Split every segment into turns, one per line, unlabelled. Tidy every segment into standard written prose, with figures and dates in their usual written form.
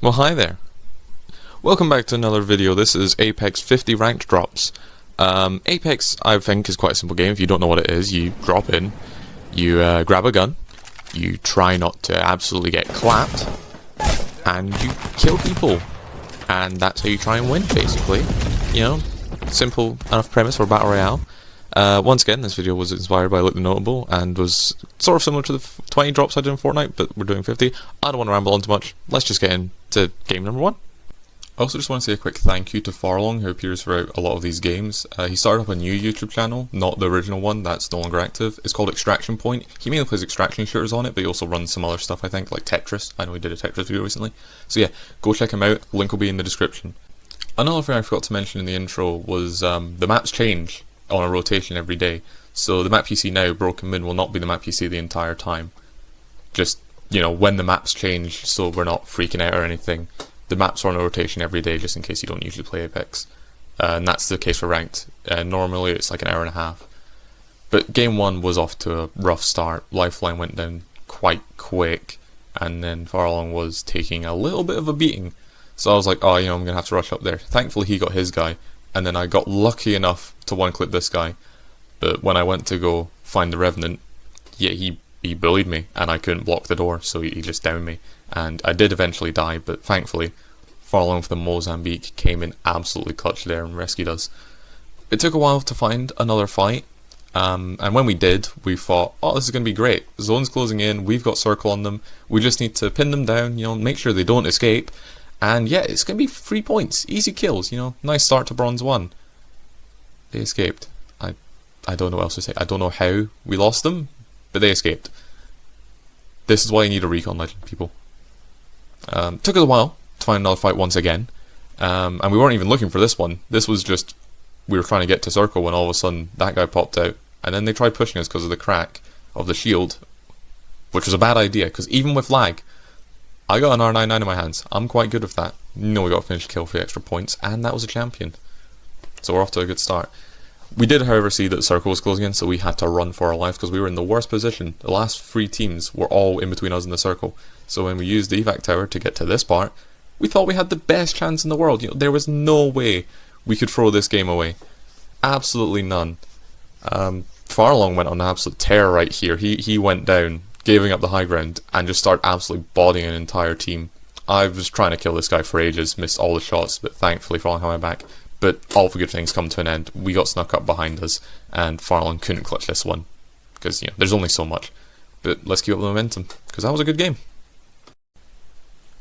Well, hi there. Welcome back to another video. This is Apex 50 ranked drops. Apex, I think, is quite a simple game. If you don't know what it is, you drop in, you grab a gun, you try not to absolutely get clapped, and you kill people. And that's how you try and win, basically. You know, simple enough premise for a battle royale. Once again, this video was inspired by Look the Notable and was sort of similar to the 20 drops I did in Fortnite, but we're doing 50. I don't want to ramble on too much. Let's just get into game number 1. I also just want to say a quick thank you to Farlong, who appears throughout a lot of these games. He started up a new YouTube channel, not the original one, that's no longer active. It's called Extraction Point. He mainly plays extraction shooters on it, but he also runs some other stuff, I think, like Tetris. I know he did a Tetris video recently. So yeah, go check him out, link will be in the description. Another thing I forgot to mention in the intro was the maps change on a rotation every day. So the map you see now, Broken Moon, will not be the map you see the entire time. Just, you know, when the maps change, so we're not freaking out or anything. The maps are on a rotation every day, just in case you don't usually play Apex. And that's the case for ranked. Normally it's like an hour and a half. But game 1 was off to a rough start. Lifeline went down quite quick, and then Farlong was taking a little bit of a beating. So I was like, oh, you know, I'm going to have to rush up there. Thankfully he got his guy, and then I got lucky enough to one-clip this guy. But when I went to go find the Revenant, yeah, he bullied me, and I couldn't block the door, so he just downed me. And I did eventually die, but thankfully Farlong for the Mozambique came in absolutely clutch there and rescued us. It took a while to find another fight, and when we did, we thought, oh, this is going to be great. Zone's closing in, we've got circle on them, we just need to pin them down, you know, make sure they don't escape, and yeah, it's going to be 3 points, easy kills, you know, nice start to Bronze 1. They escaped. I don't know what else to say. I don't know how we lost them, but they escaped. This is why you need a recon legend, people. Took us a while to find another fight once again, and we weren't even looking for this one. This was just, we were trying to get to circle when all of a sudden that guy popped out, and then they tried pushing us because of the crack of the shield, which was a bad idea, because even with lag, I got an R99 in my hands. I'm quite good with that. You know, we got a finished kill for the extra points, and that was a champion. So we're off to a good start. We did, however, see that the circle was closing in, so we had to run for our life because we were in the worst position. The last 3 teams were all in between us and the circle. So when we used the evac tower to get to this part, we thought we had the best chance in the world. You know, there was no way we could throw this game away. Absolutely none. Farlong went on an absolute tear right here. He went down, giving up the high ground, and just started absolutely bodying an entire team. I was trying to kill this guy for ages, missed all the shots, but thankfully Farlong had my back. But all the good things come to an end. We got snuck up behind us, and Farlong couldn't clutch this one. Because, you know, there's only so much. But let's keep up the momentum, because that was a good game.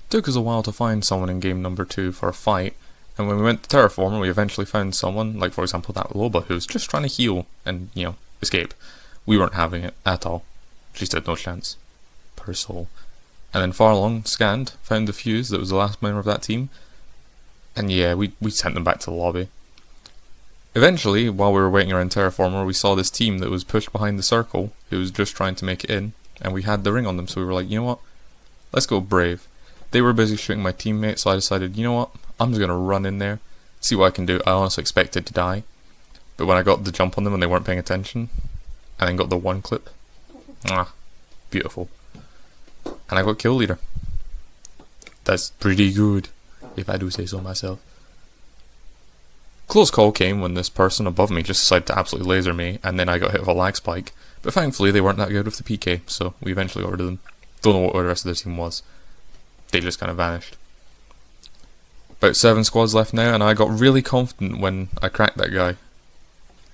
Took us a while to find someone in game number 2 for a fight, and when we went to Terraformer, we eventually found someone, like for example that Loba, who was just trying to heal and, you know, escape. We weren't having it at all. She stood no chance. Per soul. And then Farlong scanned, found the fuse that was the last member of that team, and yeah, we sent them back to the lobby. Eventually, while we were waiting around Terraformer, we saw this team that was pushed behind the circle, who was just trying to make it in, and we had the ring on them, so we were like, you know what, let's go brave. They were busy shooting my teammate, so I decided, you know what, I'm just going to run in there, see what I can do. I honestly expected to die, but when I got the jump on them and they weren't paying attention, and then got the one clip, beautiful. And I got kill leader. That's pretty good, if I do say so myself. Close call came when this person above me just decided to absolutely laser me, and then I got hit with a lag spike, but thankfully they weren't that good with the PK, so we eventually got rid of them. Don't know what the rest of the team was. They just kind of vanished. About 7 squads left now, and I got really confident when I cracked that guy.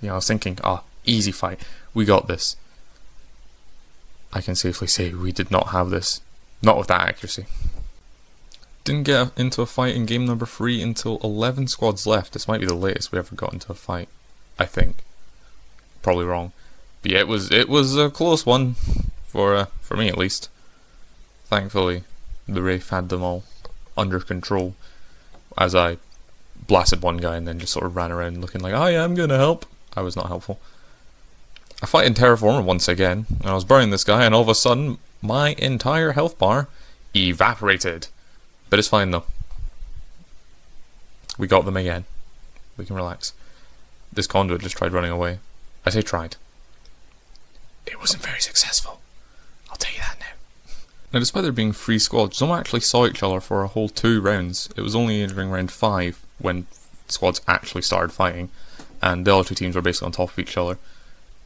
You know, I was thinking, easy fight, we got this. I can safely say we did not have this, not with that accuracy. Didn't get into a fight in game number 3 until 11 squads left. This might be the latest we ever got into a fight, I think. Probably wrong. But yeah, it was a close one, for me at least. Thankfully, the Wraith had them all under control, as I blasted one guy and then just sort of ran around looking like, I am gonna help. I was not helpful. I fight in Terraformer once again, and I was burning this guy, and all of a sudden, my entire health bar evaporated. But it's fine though. We got them again. We can relax. This conduit just tried running away. I say tried. It wasn't very successful. I'll tell you that now. Now, despite there being 3 squads, no one actually saw each other for a whole 2 rounds. It was only entering round 5 when squads actually started fighting, and the other 2 teams were basically on top of each other.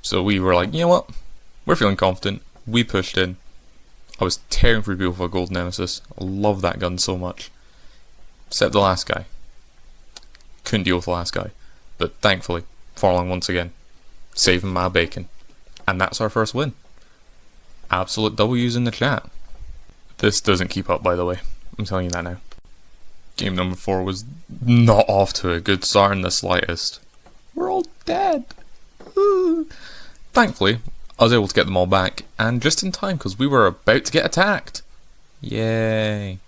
So we were like, you know what? We're feeling confident. We pushed in. I was tearing through people for a gold nemesis. I love that gun so much. Except the last guy. Couldn't deal with the last guy. But thankfully, Farlong once again, saving my bacon. And that's our first win. Absolute W's in the chat. This doesn't keep up, by the way. I'm telling you that now. Game number 4 was not off to a good start in the slightest. We're all dead. Ooh. Thankfully, I was able to get them all back, and just in time because we were about to get attacked. Yay.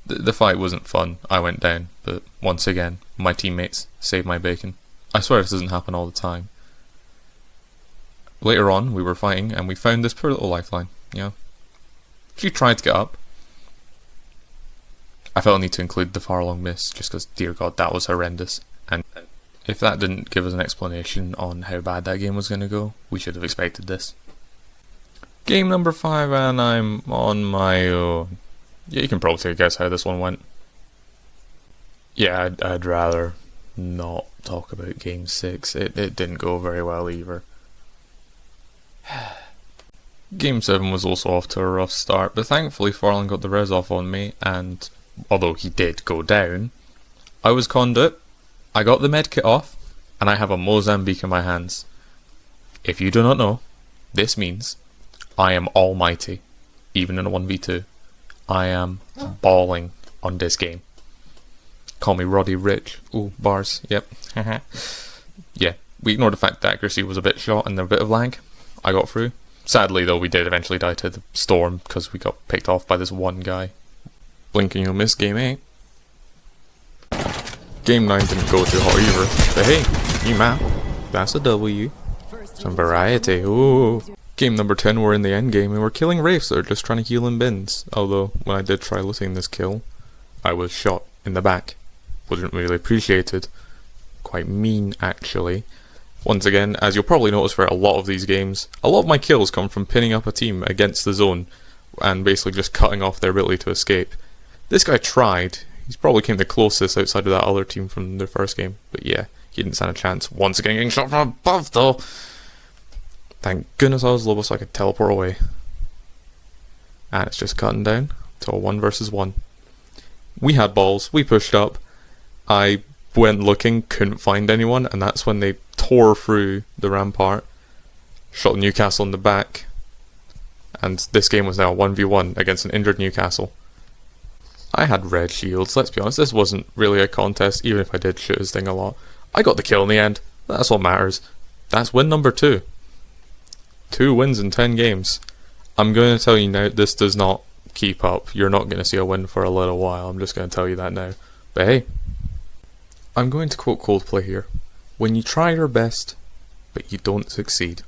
The fight wasn't fun. I went down, but once again, my teammates saved my bacon. I swear this doesn't happen all the time. Later on, we were fighting, and we found this poor little lifeline. You know, she tried to get up. I felt I need to include the Farlong miss, just because, dear God, that was horrendous. And if that didn't give us an explanation on how bad that game was going to go, we should have expected this. Game number 5, and I'm on my own. Yeah, you can probably take a guess how this one went. Yeah, I'd rather not talk about Game 6. It didn't go very well either. Game 7 was also off to a rough start, but thankfully Farlong got the res off on me, and although he did go down, I was conduit, I got the medkit off, and I have a Mozambique in my hands. If you do not know, this means I am almighty, even in a 1v2. I am balling on this game. Call me Roddy Rich. Ooh, bars, yep. Yeah, we ignored the fact that accuracy was a bit shot and there was a bit of lag. I got through. Sadly though, we did eventually die to the storm because we got picked off by this one guy. Blinking you'll miss game 8. Game 9 didn't go too hot either, but hey, you man, that's a W. Some variety, ooh. Game number 10, we're in the end game and we're killing wraiths that are just trying to heal in bins. Although, when I did try looting this kill, I was shot in the back. Wasn't really appreciated. Quite mean, actually. Once again, as you'll probably notice for a lot of these games, a lot of my kills come from pinning up a team against the zone and basically just cutting off their ability to escape. This guy tried. He's probably came the closest outside of that other team from their first game, but yeah, he didn't stand a chance. Once again getting shot from above though. Thank goodness I was low so I could teleport away. And it's just cutting down to a 1 versus 1. We had balls, we pushed up. I went looking, couldn't find anyone, and that's when they tore through the rampart, shot Newcastle in the back, and this game was now a 1v1 against an injured Newcastle. I had red shields, let's be honest, this wasn't really a contest, even if I did shoot his thing a lot. I got the kill in the end, that's what matters. That's win number 2. 2 wins in 10 games. I'm going to tell you now, this does not keep up. You're not going to see a win for a little while, I'm just going to tell you that now. But hey, I'm going to quote Coldplay here. When you try your best, but you don't succeed.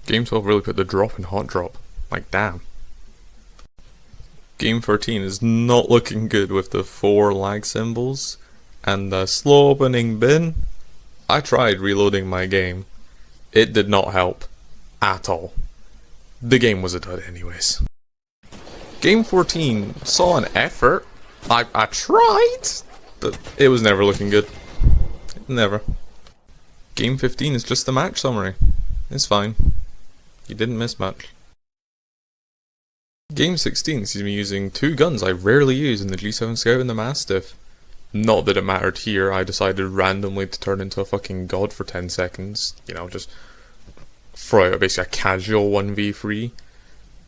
Game 12 really put the drop in hot drop. Like damn. Game 13 is not looking good with the 4 lag symbols and the slow opening bin. I tried reloading my game. It did not help at all. The game was a dud anyways. Game 14 saw an effort. I tried, but it was never looking good. Never. Game 15 is just the match summary. It's fine. You didn't miss much. Game 16 sees me using 2 guns I rarely use in the G7 Scout and the Mastiff. Not that it mattered here, I decided randomly to turn into a fucking god for 10 seconds. You know, just throw out basically a casual 1v3.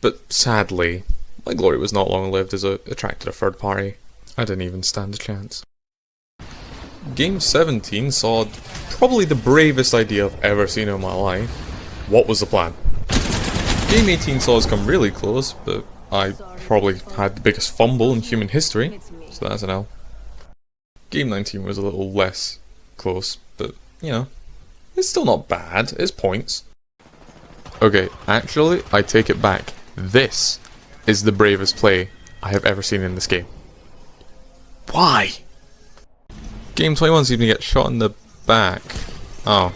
But sadly, my glory was not long lived as it attracted a third party. I didn't even stand a chance. Game 17 saw probably the bravest idea I've ever seen in my life. What was the plan? Game 18 saw us come really close, but I probably had the biggest fumble in human history, so that's an L. Game 19 was a little less close, but, you know, it's still not bad, it's points. Okay, actually, I take it back. This is the bravest play I have ever seen in this game. Why? Game 21 seemed to get shot in the back. Oh.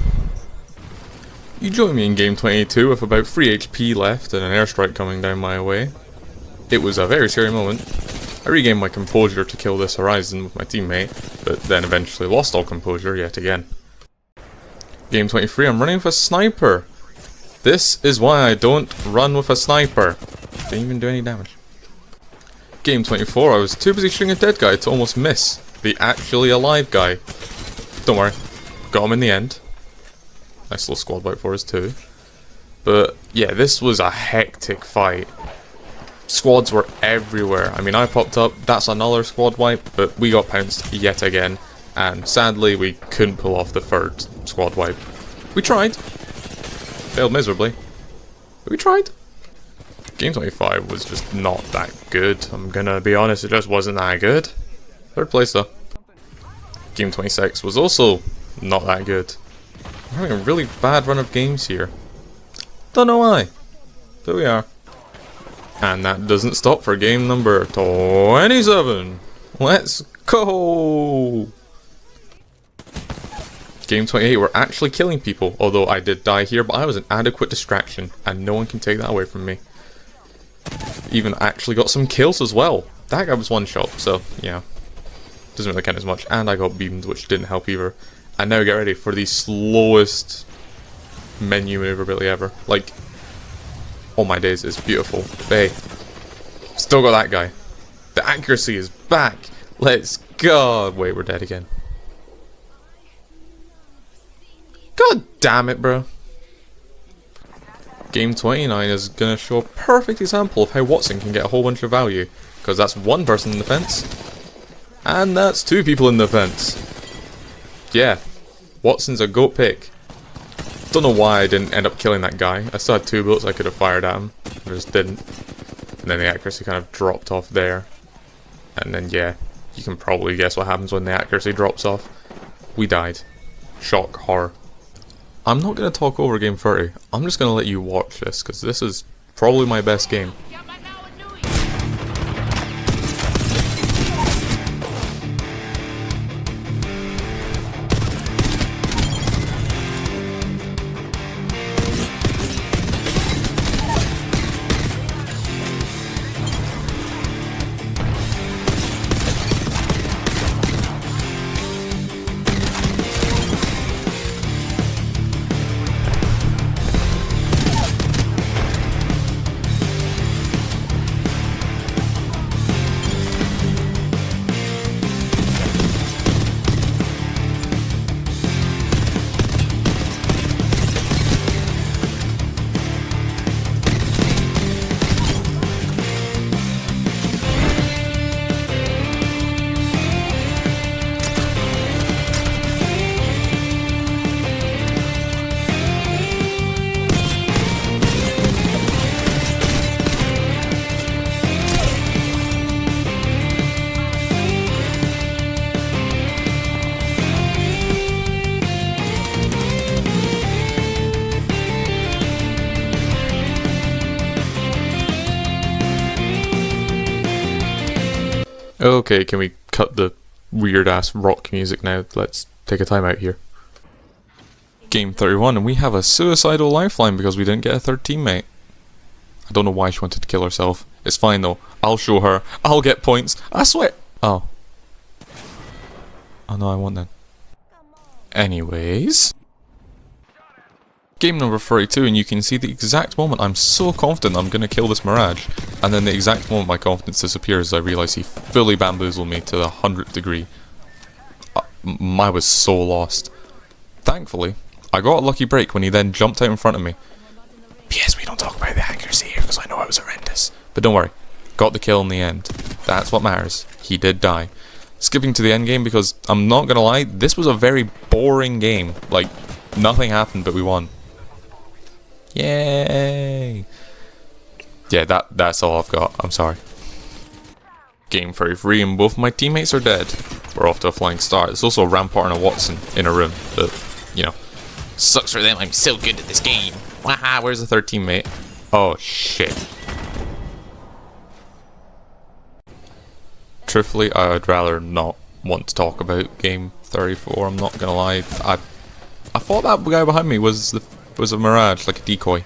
You join me in game 22 with about 3 HP left and an airstrike coming down my way. It was a very scary moment. I regained my composure to kill this horizon with my teammate, but then eventually lost all composure yet again. Game 23, I'm running with a sniper. This is why I don't run with a sniper. Didn't even do any damage. Game 24, I was too busy shooting a dead guy to almost miss the actually alive guy. Don't worry, got him in the end. Nice little squad wipe for us too. But yeah, this was a hectic fight. Squads were everywhere. I mean, I popped up, that's another squad wipe, but we got pounced yet again. And sadly, we couldn't pull off the third squad wipe. We tried. Failed miserably. But we tried. Game 25 was just not that good. I'm gonna be honest, it just wasn't that good. Third place though. Game 26 was also not that good. I'm having a really bad run of games here. Don't know why. But we are. And that doesn't stop for game number 27. Let's go! Game 28, we're actually killing people. Although I did die here, but I was an adequate distraction. And no one can take that away from me. Even actually got some kills as well. That guy was one shot, so yeah. Doesn't really count as much. And I got beamed, which didn't help either. And now get ready for the slowest menu maneuverability ever. Like, oh my days, it's beautiful. Hey, still got that guy. The accuracy is back. Let's go. Wait, we're dead again. God damn it, bro. Game 29 is going to show a perfect example of how Watson can get a whole bunch of value. Because that's one person in the fence. And that's two people in the fence. Yeah, Watson's a GOAT pick. Don't know why I didn't end up killing that guy. I still had 2 bullets I could have fired at him. I just didn't. And then the accuracy kind of dropped off there. And then yeah, you can probably guess what happens when the accuracy drops off. We died. Shock, horror. I'm not going to talk over game 30. I'm just going to let you watch this, because this is probably my best game. Okay, can we cut the weird ass rock music now? Let's take a time out here. Game 31, and we have a suicidal lifeline because we didn't get a third teammate. I don't know why she wanted to kill herself. It's fine though. I'll show her. I'll get points. I swear. Oh. Oh no, I want that. Anyways. Game number 32, and you can see the exact moment I'm so confident I'm going to kill this Mirage, and then the exact moment my confidence disappears as I realise he fully bamboozled me to the 100th degree. I was so lost. Thankfully, I got a lucky break when he then jumped out in front of me. P.S. we don't talk about the accuracy here because I know it was horrendous. But don't worry, got the kill in the end. That's what matters. He did die. Skipping to the end game because, I'm not going to lie, this was a very boring game. Like, nothing happened but we won. Yay! Yeah, that's all I've got. I'm sorry. Game 33 and both my teammates are dead. We're off to a flying start. There's also a Rampart and a Watson in a room, but, you know. Sucks for them, I'm so good at this game. Waha, where's the third teammate? Oh, shit. Truthfully, I would rather not want to talk about game 34, I'm not gonna lie. I thought that guy behind me was the was a mirage, like a decoy.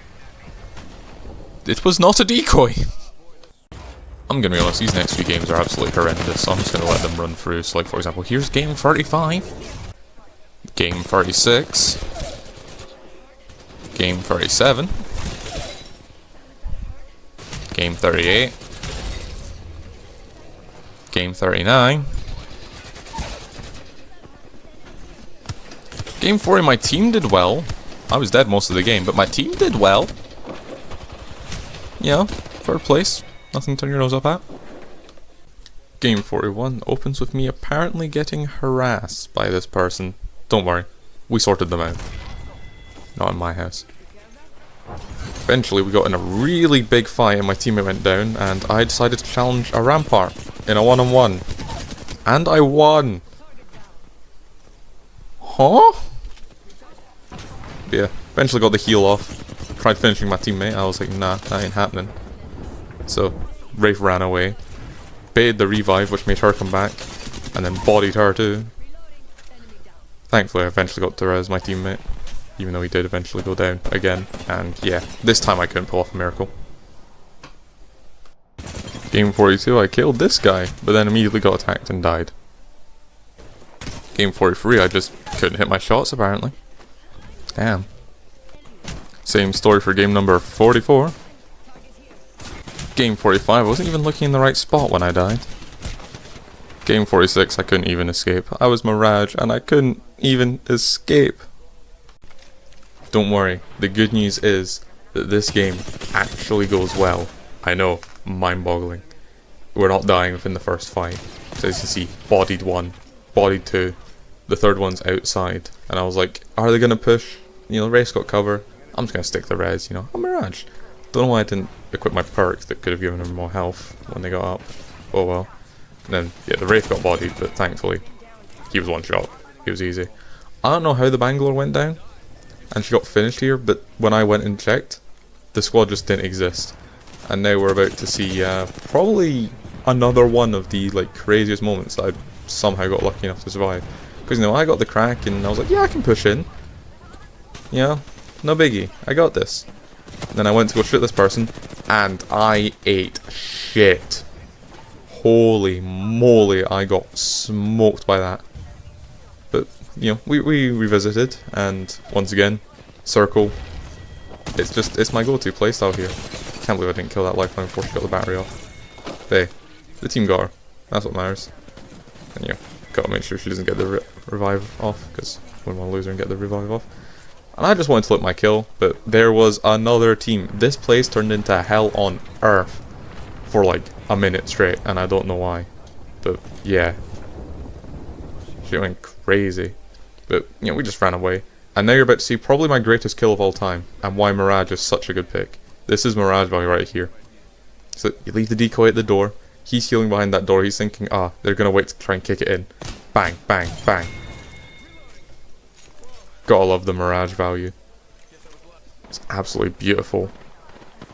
It was not a decoy! I'm gonna be honest, these next few games are absolutely horrendous, so I'm just gonna let them run through. So like, for example, here's game 35. Game 36. Game 37. Game 38. Game 39. Game 40, my team did well. I was dead most of the game, but my team did well. You know, third place. Nothing to turn your nose up at. Game 41 opens with me apparently getting harassed by this person. Don't worry, we sorted them out. Not in my house. Eventually we got in a really big fight and my teammate went down and I decided to challenge a rampart in a one-on-one. And I won! Huh? Yeah, eventually got the heal off. Tried finishing my teammate, I was like, nah, that ain't happening. So, Wraith ran away, baited the revive which made her come back, and then bodied her too. Thankfully I eventually got to res my teammate, even though he did eventually go down again, and yeah, this time I couldn't pull off a miracle. Game 42 I killed this guy, but then immediately got attacked and died. Game 43 I just couldn't hit my shots apparently. Damn. Same story for game number 44. Game 45, I wasn't even looking in the right spot when I died. Game 46, I couldn't even escape. I was Mirage and I couldn't even escape. Don't worry, the good news is that this game actually goes well. I know, mind-boggling. We're not dying within the first fight. So as you can see, bodied one, bodied two, the third one's outside. And I was like, are they gonna push? You know, Wraith's got cover. I'm just gonna stick the res, you know. I'm Mirage. Don't know why I didn't equip my perks that could have given him more health when they got up. Oh well. And then, yeah, the Wraith got bodied, but thankfully, he was one shot. He was easy. I don't know how the Bangalore went down, and she got finished here, but when I went and checked, the squad just didn't exist. And now we're about to see probably another one of the like craziest moments that I somehow got lucky enough to survive. Because, you know, I got the crack, and I was like, yeah, I can push in. You know, no biggie, I got this. Then I went to go shoot this person, and I ate shit. Holy moly, I got smoked by that. But, you know, we revisited, and once again, circle. It's my go-to playstyle here. Can't believe I didn't kill that lifeline before she got the battery off. Hey, the team got her. That's what matters. And, you know, gotta make sure she doesn't get the revive off, because I wouldn't want to lose her and get the revive off. And I just wanted to look my kill, but there was another team. This place turned into hell on earth for like a minute straight, and I don't know why. But yeah, she went crazy. But you know, we just ran away. And now you're about to see probably my greatest kill of all time, and why Mirage is such a good pick. This is Mirage value right here. So you leave the decoy at the door. He's healing behind that door. He's thinking, ah, they're gonna wait to try and kick it in. Bang, bang, bang. Gotta love the Mirage value. It's absolutely beautiful.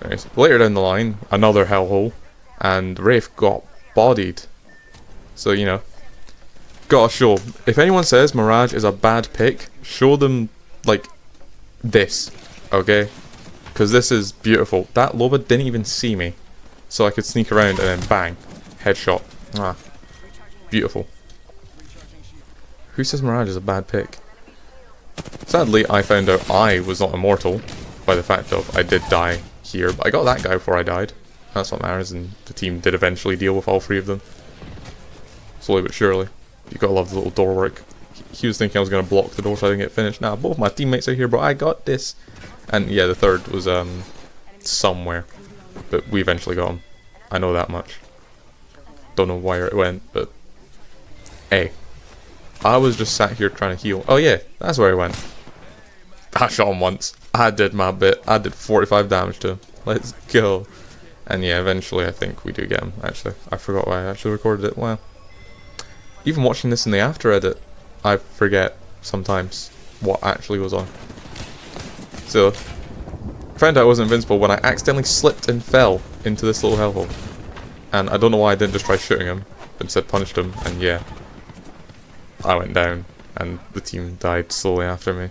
Anyways, later down the line, another hellhole, and Wraith got bodied. So, you know, gotta show. If anyone says Mirage is a bad pick, show them, like, this, okay? Because this is beautiful. That Loba didn't even see me, so I could sneak around and then bang, headshot. Ah, beautiful. Who says Mirage is a bad pick? Sadly, I found out I was not immortal by the fact of I did die here, but I got that guy before I died. That's what matters, and the team did eventually deal with all three of them. Slowly but surely. You gotta love the little door work. He was thinking I was gonna block the door so I didn't get finished. Nah, both my teammates are here, bro. I got this. And yeah, the third was somewhere, but we eventually got him. I know that much. Don't know where it went, but hey. I was just sat here trying to heal. Oh yeah, that's where I went. I shot him once. I did my bit. I did 45 damage to him. Let's go. And yeah, eventually I think we do get him, actually. I forgot why I actually recorded it. Wow. Even watching this in the after edit, I forget sometimes what actually was on. So, found out I wasn't invincible when I accidentally slipped and fell into this little hellhole. And I don't know why I didn't just try shooting him, but instead punched him, and yeah. I went down, and the team died slowly after me.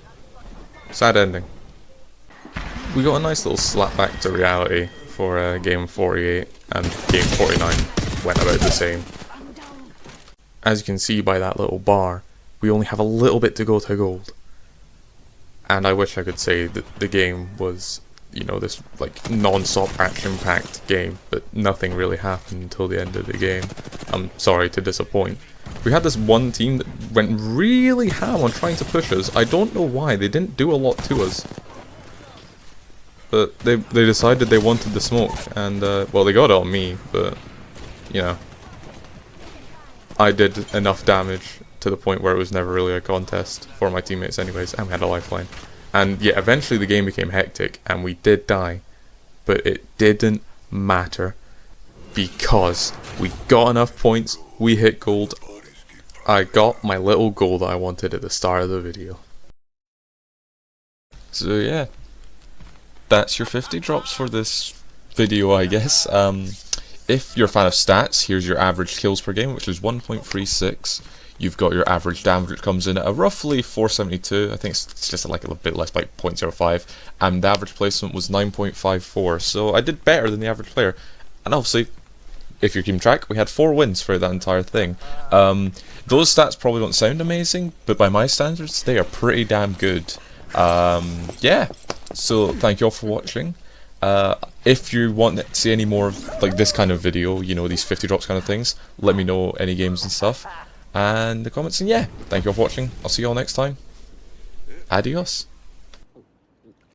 Sad ending. we got a nice little slap back to reality for game 48, and game 49 went about the same. As you can see by that little bar, we only have a little bit to go to gold. And I wish I could say that the game was, you know, this like non-stop action-packed game, but nothing really happened until the end of the game. I'm sorry to disappoint. We had this one team that went really ham on trying to push us. I don't know why, they didn't do a lot to us. But they decided they wanted the smoke, and well, they got it on me, but, you know, I did enough damage to the point where it was never really a contest for my teammates anyways, and we had a lifeline. And yeah, eventually the game became hectic, and we did die, but it didn't matter, because we got enough points, we hit gold. I got my little goal that I wanted at the start of the video. So yeah, that's your 50 drops for this video, I guess. If you're a fan of stats, here's your average kills per game, which is 1.36. You've got your average damage, which comes in at a roughly 472. I think it's just like a bit less, like 0.05. And the average placement was 9.54. So I did better than the average player. And obviously, if you're keeping track, we had 4 wins for that entire thing. Those stats probably don't sound amazing, but by my standards, they are pretty damn good. Yeah. So thank you all for watching. If you want to see any more of like this kind of video, you know, these 50 drops kind of things, let me know any games and stuff and the comments. And yeah, thank you all for watching. I'll see you all next time. Adios.